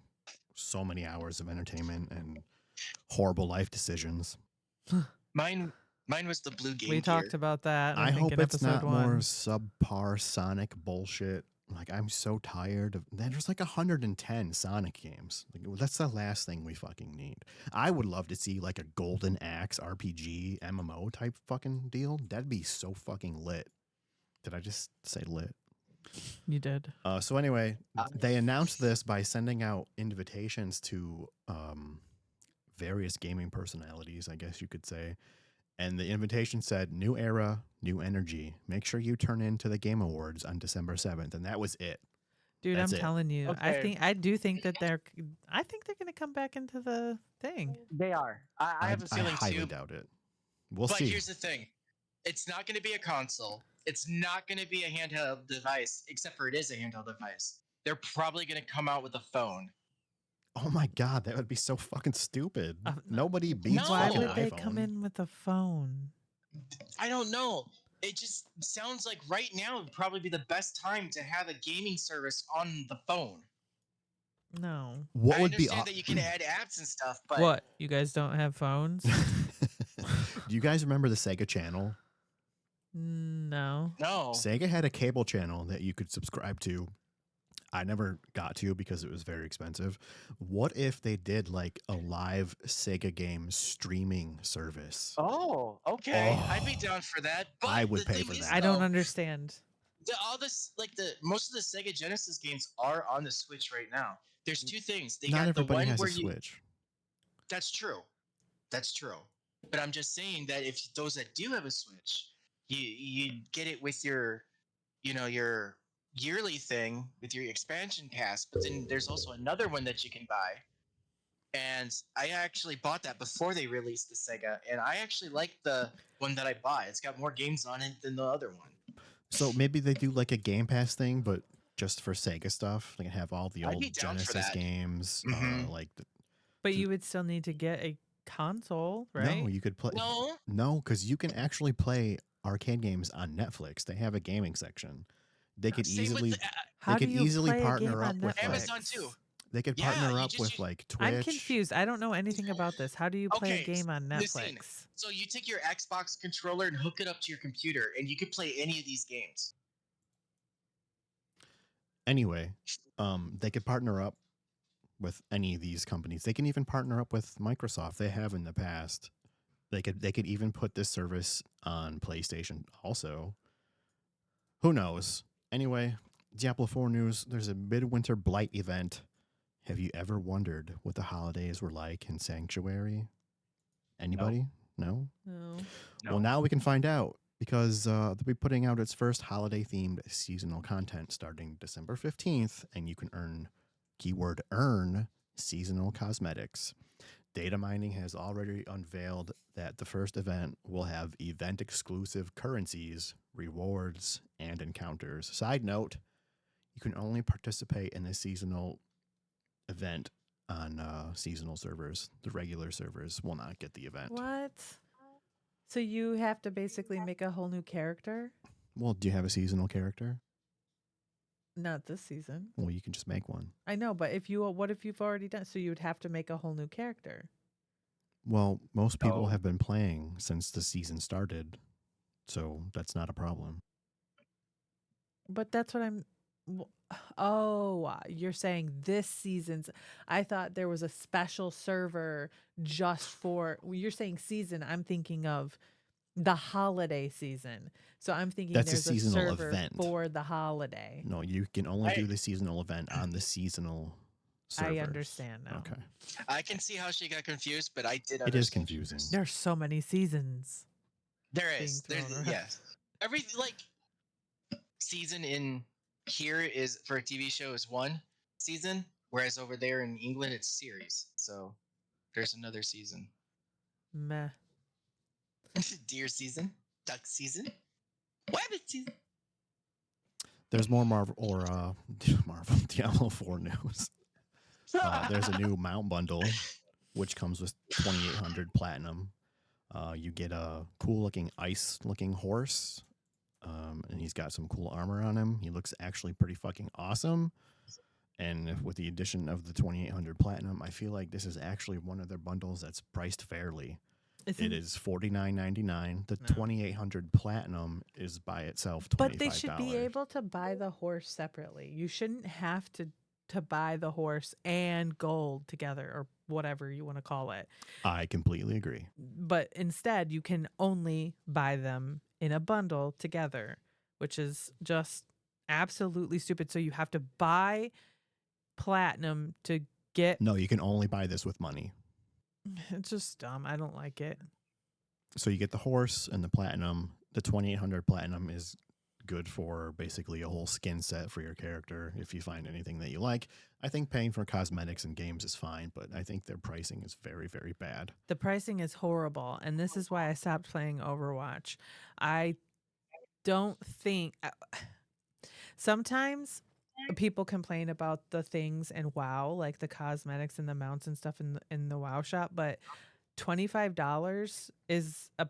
so many hours of entertainment and horrible life decisions. Mine was the Blue Game We Gear. talked about that. I hope in it's episode not 1. more subpar Sonic bullshit. Like, I'm so tired of there's like 110 Sonic games. Like, that's the last thing we fucking need. I would love to see like a Golden Axe RPG MMO type fucking deal. That'd be so fucking lit. Did I just say lit? You did. So anyway, they announced this by sending out invitations to various gaming personalities, I guess you could say. And the invitation said, "New era, new energy. Make sure you turn in to the Game Awards on December 7th." And that was it. Dude, That's I'm it. telling you. Okay. I do think that they're going to come back into the thing. They are. I have a feeling highly too. doubt it. We'll But see. here's the thing. It's not going to be a console. It's not going to be a handheld device, except for it is a handheld device. They're probably going to come out with a phone. Oh my god, that would be so fucking stupid. Uh, Nobody beats No. Why fucking would they iPhone. come in with a phone? I don't know. It just sounds like right now would probably be the best time to have a gaming service on the phone. No. What I would be understand that you can add apps and stuff, but What? You guys don't have phones? Do you guys remember the Sega Channel? No. no. Sega had a cable channel that you could subscribe to. I never got to because it was very expensive. What if they did like a live Sega game streaming service? Oh, okay. Oh. I'd be down for that. But I would the pay thing for is, that. I don't though, understand. most of the Sega Genesis games are on the Switch right now. There's two things. They Not got the everybody one has where a Switch. That's true. That's true. But I'm just saying that if those that do have a Switch, you get it with your your yearly thing with your expansion pass. But then there's also another one that you can buy. And I actually bought that before they released the Sega, and I actually like the one that I bought. It's got more games on it than the other one. So maybe they do like a Game Pass thing, but just for Sega stuff. They can have all the I'd old be down for Genesis that. games. Mhm. Like But you would still need to get a console, right? no, you could play. No, No, because you can actually play arcade games on Netflix. They have a gaming section. They could same easily with the, How could do you easily play a partner game up on with, Netflix? like, Amazon too. they could Yeah, partner you up just with use- like Twitch. I'm confused. I don't know anything about this. How do you play Okay, a game on Nacine, Netflix? So you take your Xbox controller and hook it up to your computer, and you can play any of these games. Anyway, they could partner up with any of these companies. They can even partner up with Microsoft. They have in the past. They could even put this service on PlayStation also. Who knows? Anyway, Diablo 4 news. There's a Midwinter Blight event. Have you ever wondered what the holidays were like in Sanctuary? Anybody? No? No. Well, now we can find out because they'll be putting out its first holiday-themed seasonal content starting December 15th, and you can earn seasonal cosmetics. Data mining has already unveiled that the first event will have event-exclusive currencies, rewards, and encounters. Side note, you can only participate in a seasonal event on seasonal servers. The regular servers will not get the event. What? So you have to basically make a whole new character? Well, do you have a seasonal character? Not this season. Well, you can just make one. I know, but what if you've already done? So you would have to make a whole new character. Well, most people Oh. have been playing since the season started, so that's not a problem. But that's what I'm. Oh, you're saying this season's. I thought there was a special server just for. You're saying season. I'm thinking of The holiday season. So I'm thinking That's a there's a seasonal server event. for the holiday. No, you can only I do the seasonal event on the seasonal servers. I understand now. Okay. I can see how she got confused, but I did It is understand. confusing. There's so many seasons. There being is. There's thrown around. yes. Every like season in here is for a TV show is one season, whereas over there in England it's series. So there's another season. Meh. Deer season, duck season, rabbit season. There's more Marvel Marvel Diablo 4 news. There's a new mount bundle, which comes with 2,800 platinum. You get a cool looking ice looking horse, and he's got some cool armor on him. He looks actually pretty fucking awesome. And with the addition of the 2,800 platinum, I feel like this is actually one of their bundles that's priced fairly. It is $49.99. The 2,800 platinum is by itself $25. But they should be able to buy the horse separately. You shouldn't have to buy the horse and gold together, or whatever you want to call it. I completely agree. But instead, you can only buy them in a bundle together, which is just absolutely stupid. So you have to buy platinum to get. No, you can only buy this with money. It's just dumb. I don't like it. So you get the horse and the platinum. The 2,800 platinum is good for basically a whole skin set for your character if you find anything that you like. I think paying for cosmetics and games is fine, but I think their pricing is very, very bad. The pricing is horrible, and this is why I stopped playing Overwatch. I don't think sometimes people complain about the things in WoW, like the cosmetics and the mounts and stuff in the WoW shop, but $25 is a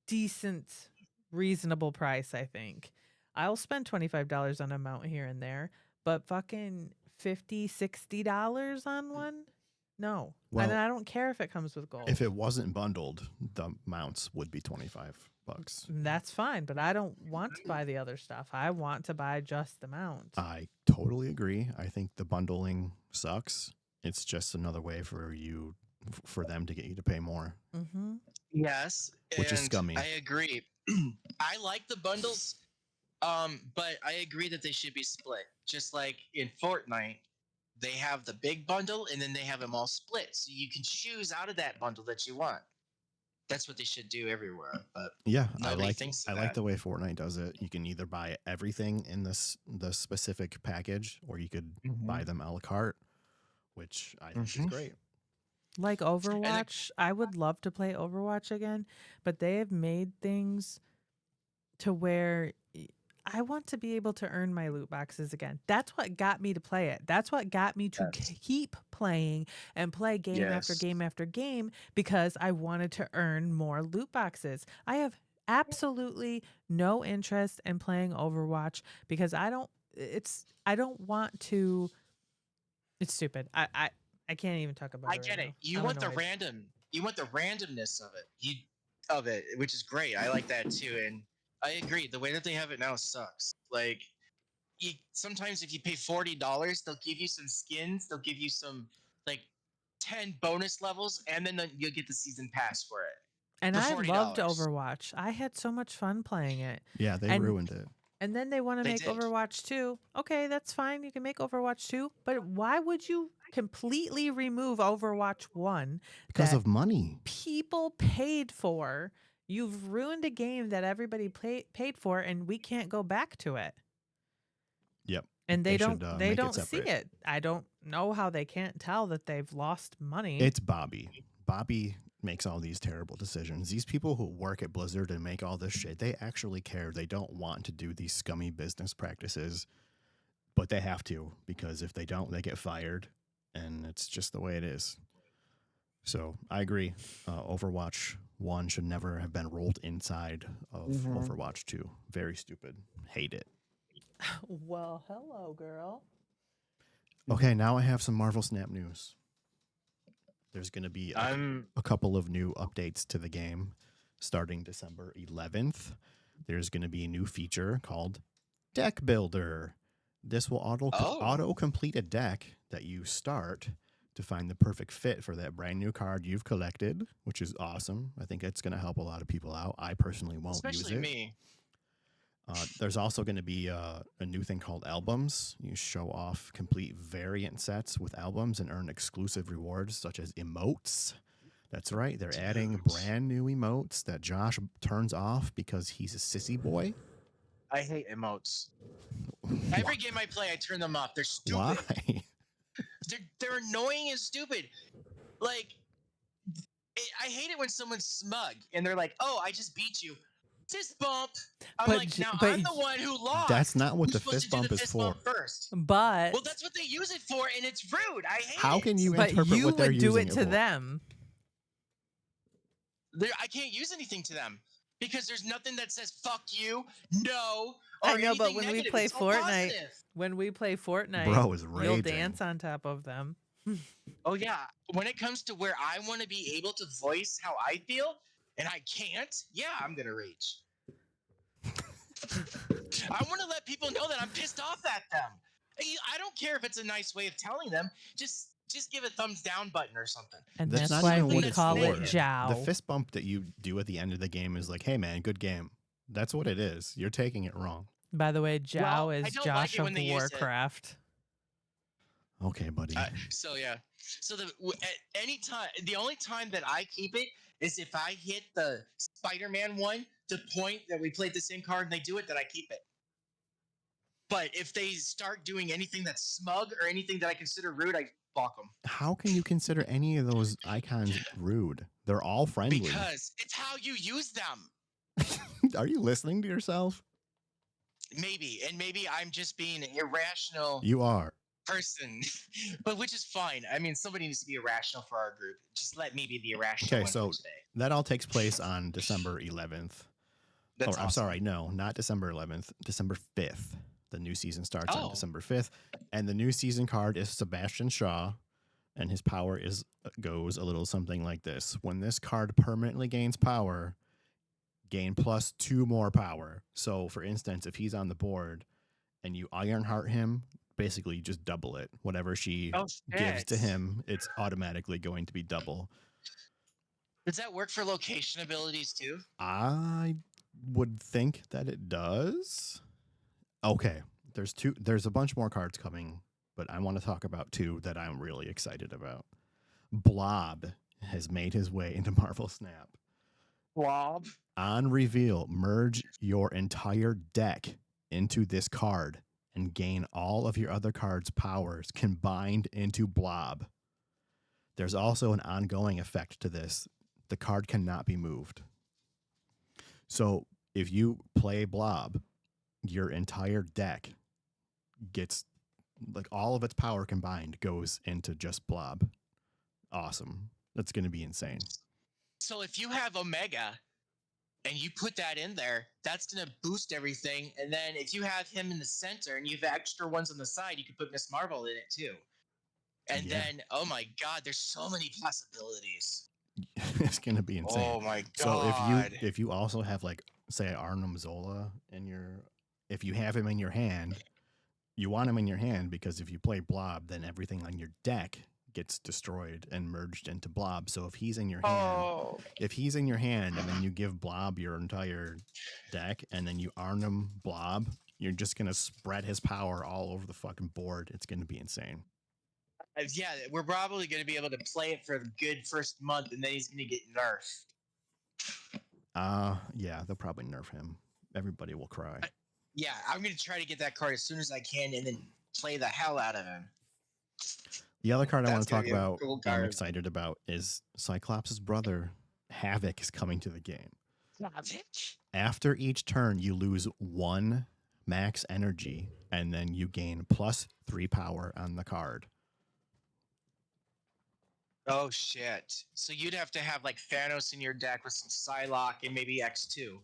decent, reasonable price, I think. I'll spend $25 on a mount here and there, but fucking $50, $60 on one? No. Well, and I don't care if it comes with gold. If it wasn't bundled, the mounts would be $25. That's fine, but I don't want to buy the other stuff. I want to buy just the mount. I totally agree. I think the bundling sucks. It's just another way for them to get you to pay more. Mm-hmm. Yes, which is scummy. I agree. I like the bundles, but I agree that they should be split. Just like in Fortnite, they have the big bundle and then they have them all split, so you can choose out of that bundle that you want. That's what they should do everywhere. But yeah, I nobody like thinks I of like that. the way Fortnite does it. You can either buy everything in the specific package, or you could buy them a la carte, which I think is great. Like Overwatch, I would love to play Overwatch again, but they have made things to where I want to be able to earn my loot boxes again. That's what got me to play it. That's what got me to keep playing and play game after game after game, because I wanted to earn more loot boxes. I have absolutely no interest in playing Overwatch because I don't want to. It's stupid. I can't even talk about it. I get right it. now. You I'm want the annoyed. you want the randomness of it, which is great. I like that too, and I agree. The way that they have it now sucks. Like, sometimes if you pay $40, they'll give you some skins. They'll give you some like 10 bonus levels, and then you'll get the season pass for it. And for I $40. loved Overwatch. I had so much fun playing it. Yeah, they ruined it. And then they want to make did. Overwatch 2. Okay, that's fine. You can make Overwatch 2. But why would you completely remove Overwatch 1? Because that of money. People paid for. You've ruined a game that everybody paid for, and we can't go back to it. Yep. And they should, don't make it see separate. it. I don't know how they can't tell that they've lost money. It's Bobby. Bobby makes all these terrible decisions. These people who work at Blizzard and make all this shit, they actually care. They don't want to do these scummy business practices, but they have to, because if they don't, they get fired, and it's just the way it is. So I agree. Overwatch 1 should never have been rolled inside of Overwatch 2. Very stupid. Hate it. Well, hello, girl. Okay, now I have some Marvel Snap news. There's going to be a couple of new updates to the game starting December 11th. There's going to be a new feature called Deck Builder. This will auto complete a deck that you start to find the perfect fit for that brand new card you've collected, which is awesome. I think it's going to help a lot of people out. I personally won't use Especially it. me. There's also going to be a new thing called albums. You show off complete variant sets with albums and earn exclusive rewards such as emotes. That's right. They're adding Dude. brand new emotes that Josh turns off because he's a sissy boy. I hate emotes. Every game I play, I turn them off. They're stupid. Why? They're annoying and stupid. Like, I hate it when someone's smug and they're like, "Oh, I just beat you." Fist bump. I'm But like, j- now but I'm the one who lost. That's not what Who's the supposed fist to do bump the is fist for. bump first? But Well, that's what they use it for, and it's rude. I hate How it. can you but interpret you what they're would do using it it to for? them. I can't use anything to them because there's nothing that says "fuck you," "no," or I know, but anything when we negative. play It's all Fortnite, positive. when we play Fortnite, Bro is you'll raging. dance on top of them. Oh yeah, when it comes to where I want to be able to voice how I feel and I can't, yeah, I'm gonna rage. I want to let people know that I'm pissed off at them. I don't care if it's a nice way of telling them. Just give a thumbs down button or something. And That's that's not why even we what it's call it for. Jow. The fist bump that you do at the end of the game is like, hey man, good game. That's what it is. You're taking it wrong. By the way, Jow Well, I is don't like Josh it of when they use it. Warcraft. Okay, buddy. So yeah, so at any time, the only time that I keep it is if I hit the Spider-Man one, the point that we played the same card and they do it, then I keep it. But if they start doing anything that's smug or anything that I consider rude, I block them. How can you consider any of those icons rude? They're all friendly. Because it's how you use them. Are you listening to yourself? Maybe. And maybe I'm just being an irrational You are. person. But which is fine. I mean, somebody needs to be irrational for our group. Just let me be the irrational Okay, one so for today. that all takes place on December 11th. That's I'm awesome. sorry, no, not December 11th, December 5th. The new season starts on Oh. December 5th, and the new season card is Sebastian Shaw, and his power goes a little something like this. When this card permanently gains power, gain plus 2 more power. So, for instance, if he's on the board and you Ironheart him, basically you just double it. Whatever she gives to him, it's automatically going to be double. Does that work for location abilities too? I would think that it does. Okay, there's a bunch more cards coming, but I want to talk about 2 that I'm really excited about. Blob has made his way into Marvel Snap. Blob. On reveal, merge your entire deck into this card and gain all of your other cards' powers combined into Blob. There's also an ongoing effect to this. The card cannot be moved. So if you play Blob, your entire deck gets, like, all of its power combined goes into just Blob. Awesome. That's going to be insane. So if you have Omega and you put that in there, that's going to boost everything. And then if you have him in the center and you have extra ones on the side, you can put Miss Marvel in it too. And then, oh my God, there's so many possibilities. It's going to be insane. Oh my So God. if you also have, like, say, Arnim Zola if you have him in your hand, you want him in your hand because if you play Blob, then everything on your deck gets destroyed and merged into Blob. So if he's in your hand, and then you give Blob your entire deck and then you Arnim Blob, you're just going to spread his power all over the fucking board. It's going to be insane. Yeah, we're probably going to be able to play it for the good first month, and then he's going to get nerfed. Yeah, they'll probably nerf him. Everybody will cry. Yeah, I'm going to try to get that card as soon as I can and then play the hell out of him. The other card I want That's to talk gonna be a about, cool I'm card. excited about, is Cyclops' brother, Havoc, is coming to the game. After each turn, you lose 1 max energy, and then you gain plus 3 power on the card. Oh, shit. So you'd have to have, like, Thanos in your deck with some Psylocke and maybe X2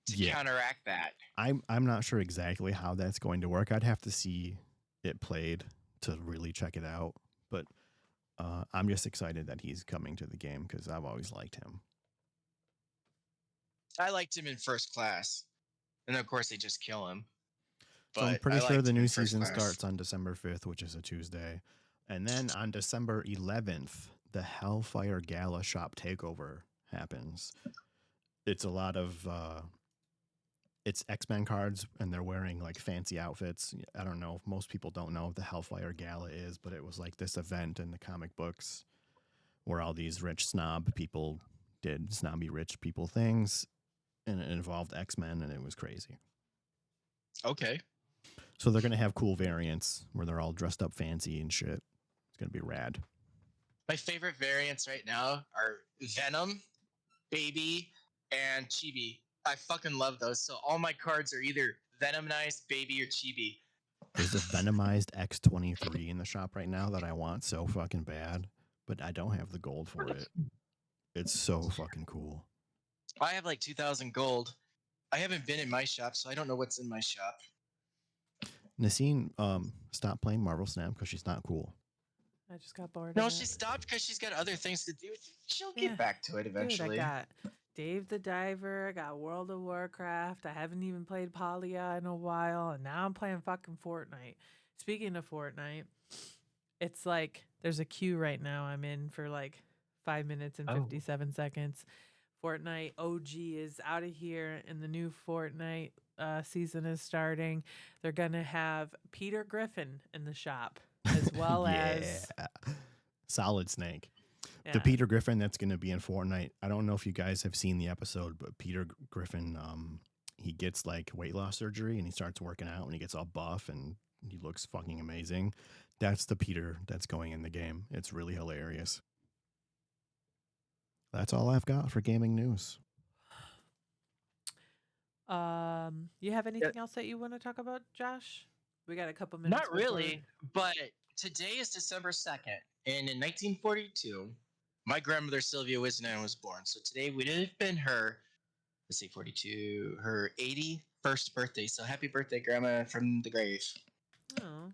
to counteract that. I'm not sure exactly how that's going to work. I'd have to see it played to really check it out. But I'm just excited that he's coming to the game because I've always liked him. I liked him in First Class. And, of course, they just kill him. So I'm But pretty I sure liked the him new in First season Class. starts on December 5th, which is a Tuesday. And then on December 11th, the Hellfire Gala shop takeover happens. It's a lot of it's X-Men cards, and they're wearing like fancy outfits. I don't know if most people don't know what the Hellfire Gala is, but it was like this event in the comic books where all these rich snob people did snobby rich people things, and it involved X-Men, and it was crazy. Okay. So they're going to have cool variants where they're all dressed up fancy and shit. It's going to be rad. My favorite variants right now are Venom, Baby, and Chibi. I fucking love those. So all my cards are either Venomized, Baby, or Chibi. There's a Venomized X-23 in the shop right now that I want so fucking bad, but I don't have the gold for it. It's so fucking cool. I have like 2,000 gold. I haven't been in my shop, so I don't know what's in my shop. Nacine, stop playing Marvel Snap because she's not cool. I just got bored. No, of she it. stopped because she's got other things to do. She'll Yeah. get back to it eventually. Dude, I got Dave the Diver. I got World of Warcraft. I haven't even played Polya in a while, and now I'm playing fucking Fortnite. Speaking of Fortnite, it's like there's a queue right now. I'm in for like 5 minutes and 57 seconds. Fortnite OG is out of here, and the new Fortnite season is starting. They're gonna have Peter Griffin in the shop as well as Solid Snake. yeah. The Peter Griffin that's going to be in Fortnite. I don't know if you guys have seen the episode, but Peter Griffin, he gets like weight loss surgery and he starts working out and he gets all buff and he looks fucking amazing. That's the Peter that's going in the game. It's really hilarious. That's all I've got for gaming news. You have anything else that you want to talk about, Josh? We got a couple minutes. Not really, but today is December 2nd, and in 1942, my grandmother Sylvia Wisnan was born. So today would have been her, let's see, 42, her 81st birthday. So happy birthday, Grandma, from the grave. Oh,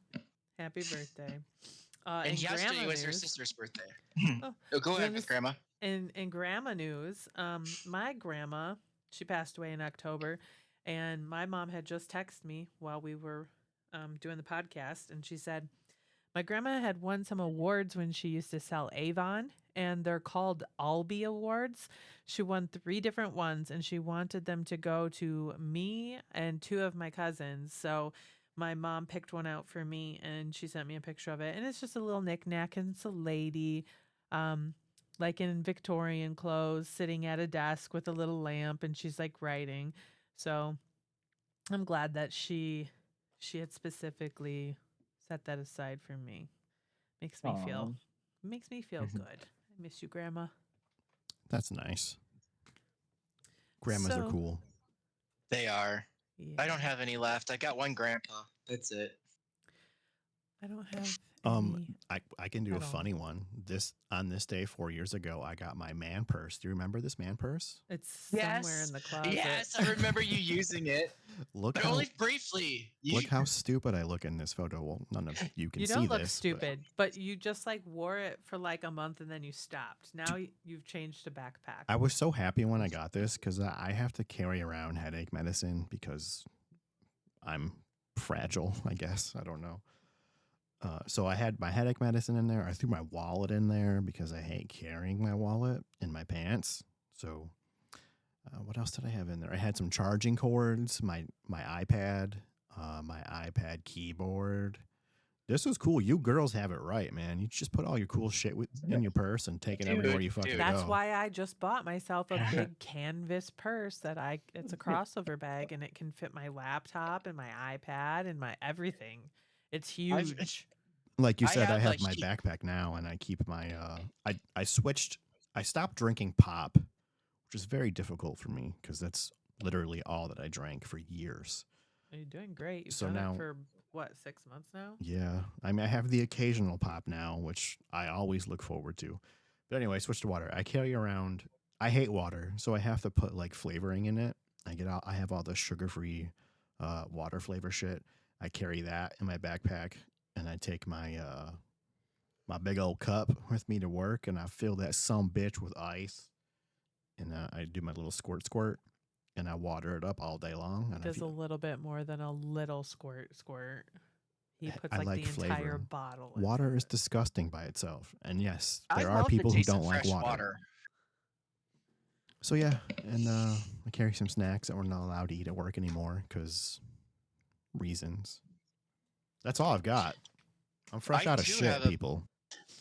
happy birthday! And yesterday grandma was her news- sister's birthday. Oh, Go then ahead, this- Grandma. In grandma news, my grandma, she passed away in October, and my mom had just texted me while we were doing the podcast, and she said my grandma had won some awards when she used to sell Avon, and they're called Albee Awards. She won 3 different ones, and she wanted them to go to me and 2 of my cousins. So my mom picked one out for me, and she sent me a picture of it, and it's just a little knickknack, and it's a lady, like in Victorian clothes, sitting at a desk with a little lamp, and she's like writing. So I'm glad that she had specifically set that aside for me. Makes me feel Mhm. good. I miss you, Grandma. That's nice. Grandmas are So- cool. They are. Yeah. I don't have any left. I got one grandpa. That's it. I don't have any. I can do at a all. funny one. On this day 4 years ago, I got my man purse. Do you remember this man purse? It's somewhere in the closet. Yes, I remember you using it. Look But how only briefly. look how stupid I look in this photo. Well, none of you can You see don't look this, but stupid, but you just like wore it for like a month and then you stopped. Now you've changed to backpack. I was so happy when I got this because I have to carry around headache medicine because I'm fragile, I guess. I don't know. So I had my headache medicine in there. I threw my wallet in there because I hate carrying my wallet in my pants. So what else did I have in there? I had some charging cords, my iPad, my iPad keyboard. This was cool. You girls have it right, man. You just put all your cool shit in your purse and take it everywhere you fucking That's go. why I just bought myself a big canvas purse it's a crossover bag and it can fit my laptop and my iPad and my everyring. It's huge. Like you I said, I have, have like, my he- backpack now, and I keep my. I switched. I stopped drinking pop, which is very difficult for me because that's literally all that I drank for years. You're doing great. You've So done now- it for what, 6 months now? Yeah, I mean, I have the occasional pop now, which I always look forward to. But anyway, switch to water. I carry around. I hate water, so I have to put like flavoring in it. I have all the sugar-free water flavor shit. I carry that in my backpack, and I take my my big old cup with me to work, and I fill that some bitch with ice, and I do my little squirt, and I water it up all day long. And I Does a feel, little bit more than a little squirt. He puts I like like the entire flavor. bottle. Water into is it. disgusting by itself. And yes, I there are love the people who taste don't of like fresh water. So yeah, and I carry some snacks that we're not allowed to eat at work anymore because reasons. That's all I've got. I'm fresh I out of do shit, have a people.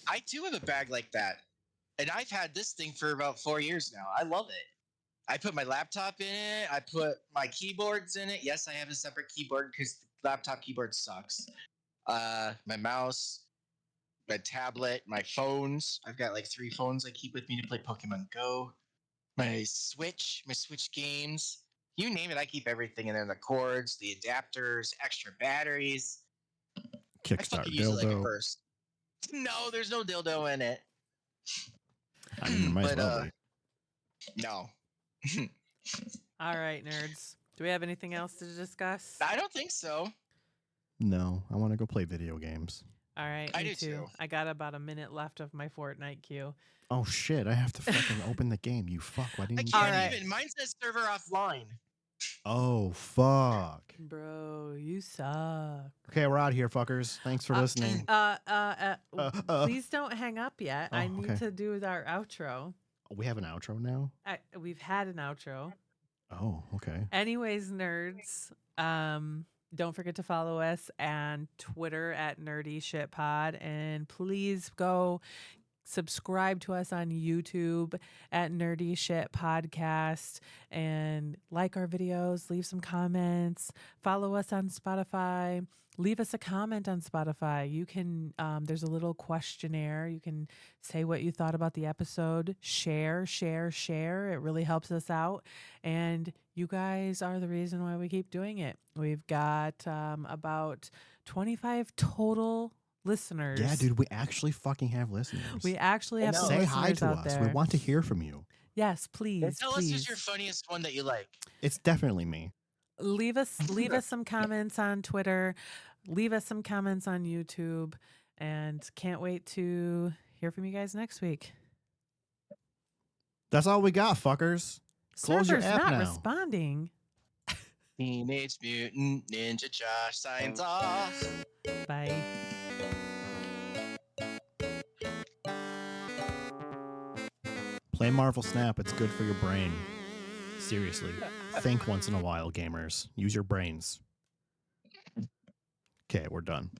I do have a bag like that, and I've had this thing for about 4 years now. I love it. I put my laptop in it. I put my keyboards in it. Yes, I have a separate keyboard because the laptop keyboard sucks. My mouse, my tablet, my phones. I've got like 3 phones I keep with me to play Pokemon Go. My Switch games. You name it, I keep everything in there. The cords, the adapters, extra batteries. I Kickstart fucking use it like a dildo. purse. No, there's no dildo in it. I mean, there might as But well be. no. All right, nerds. Do we have anything else to discuss? I don't think so. No, I want to go play video games. All right, I me do too. I got about a minute left of my Fortnite queue. Oh shit! I have to fucking open the game. You fuck! Why I didn't you can't tell me? Alright. even. Mine says server offline. Oh fuck! Bro, you suck. Okay, we're out here, fuckers. Thanks for listening. Please don't hang up yet. I Oh, need okay. to do our outro. We have an outro now. We've had an outro. Oh, okay. Anyways, nerds, don't forget to follow us on Twitter at Nerdy Shit Pod, and please go subscribe to us on YouTube at Nerdy Shit Podcast, and like our videos, leave some comments, follow us on Spotify. Leave us a comment on Spotify. You can, there's a little questionnaire. You can say what you thought about the episode. Share. It really helps us out. And you guys are the reason why we keep doing it. We've got about 25 total listeners. Yeah, dude, we actually fucking have listeners. We actually have some Say listeners hi to out us. there. We want to hear from you. Yes, please. Tell us who's your funniest one that you like. It's definitely me. Leave us some comments on Twitter. Leave us some comments on YouTube, and can't wait to hear from you guys next week. That's all we got, fuckers. Close your Server's app not now. responding. Teenage Mutant Ninja Josh signs off. Bye. Play Marvel Snap. It's good for your brain. Seriously. Think once in a while, gamers. Use your brains. Okay, we're done.